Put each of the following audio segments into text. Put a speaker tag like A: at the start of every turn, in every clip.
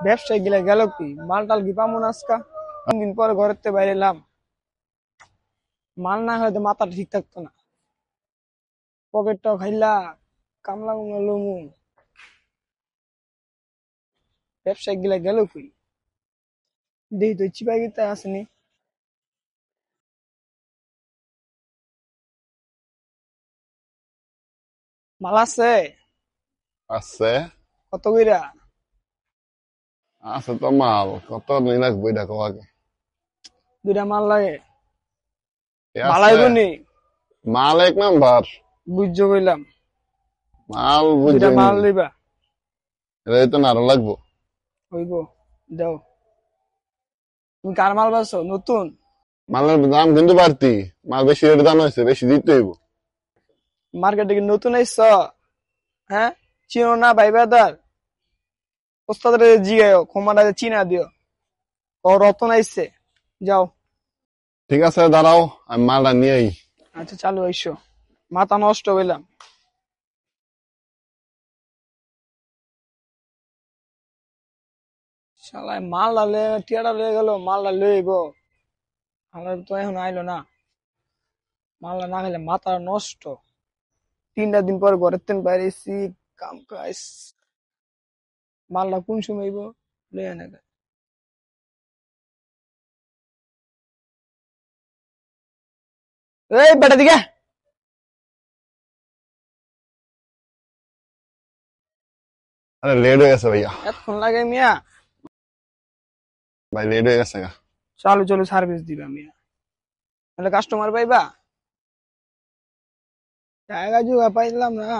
A: ব্যবসায় গেলে গেল কি মালটাল কি পামু না আজকা। 3 দিন পরে ঘরের থেকে বাইরে এলাম, মাল না হয়তো মাথা ঠিক থাকতো না। পকেটটাও খাইলা, কামলা কুমলা লমু। ব্যবসায় গেলে গেল কি দেখি তো চিপাই গিতে আসেনি। মাল আছে?
B: আছে।
A: কত কইরা?
B: আছে তো মাল কত নি লাগবে দেখো আগে।
A: 2টা মাল লাগে,
B: এ আছে
A: বালাইব নি?
B: মাল এক নাম্বার।
A: বুঝছো কইলাম,
B: মাল
A: 2টা
B: বুঝছেন
A: মাল লইবা।
B: এই তো না আরো লাগবো।
A: হইব, দাও। তুমি কার মাল বাছো নতুন?
B: মালের দাম কিন্তু বাড়তি, মাল বেশি রেট দাম হয়েছে, বেশি দিতে হইব।
A: মার্কেটে কি নতুন আইছ? হ্যাঁ, চিনো না ভাই বেদার? ওস্তাদের জিগায় ক্ষমাটা চিনা দিও। ও রতন আইছে, যাও।
B: ঠিক আছে দাঁড়াও, আমি মালটা নিয়েই।
A: আচ্ছা চালু আইসো, মাথা নষ্ট হইলাম। শালায় মাল ডালে টিয়াটা লয়ে গেল, মালটা লইব। আমার তো এখন আইলো না, মালটা না খাইলে মাথা নষ্ট। 3টা দিন পর ঘরের থেকে বাইরেছি, কাম কাজ। মালটা কোন সময় আইব লইয়া না। এই বেটা দিকে।
B: আরে লেট হয়ে গেছে ভাইয়া।
A: এতক্ষণ লাগে মিয়া?
B: ভাই লেট হয়ে গেছে গা।
A: চালু চালু সার্ভিস দিবা মিয়া, তাহলে কাস্টমার পাইবা। জায়গা জুগা পাইলাম না,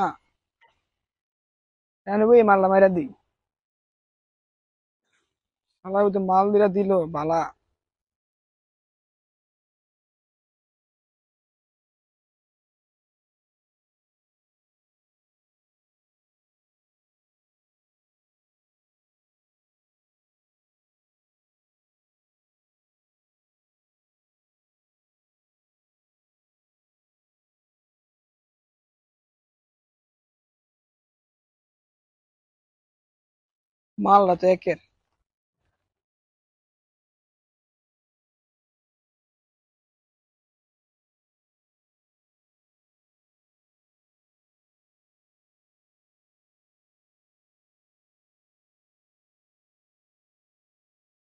A: কেন বই মাল্লা মাইরা দিই। আল্লাহ তো মাল দিলা দিল বালা। মালটা তো একের।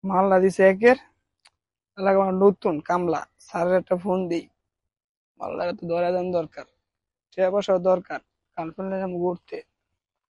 A: মালটা দিছে একের, এলাকা আমার নতুন কামলা। স্যারের একটা ফোন দিই, মালটা তো ধরা দেন দরকার, টাকা পয়সাও দরকার, গার্লফ্রেন্ড ঘুরতে।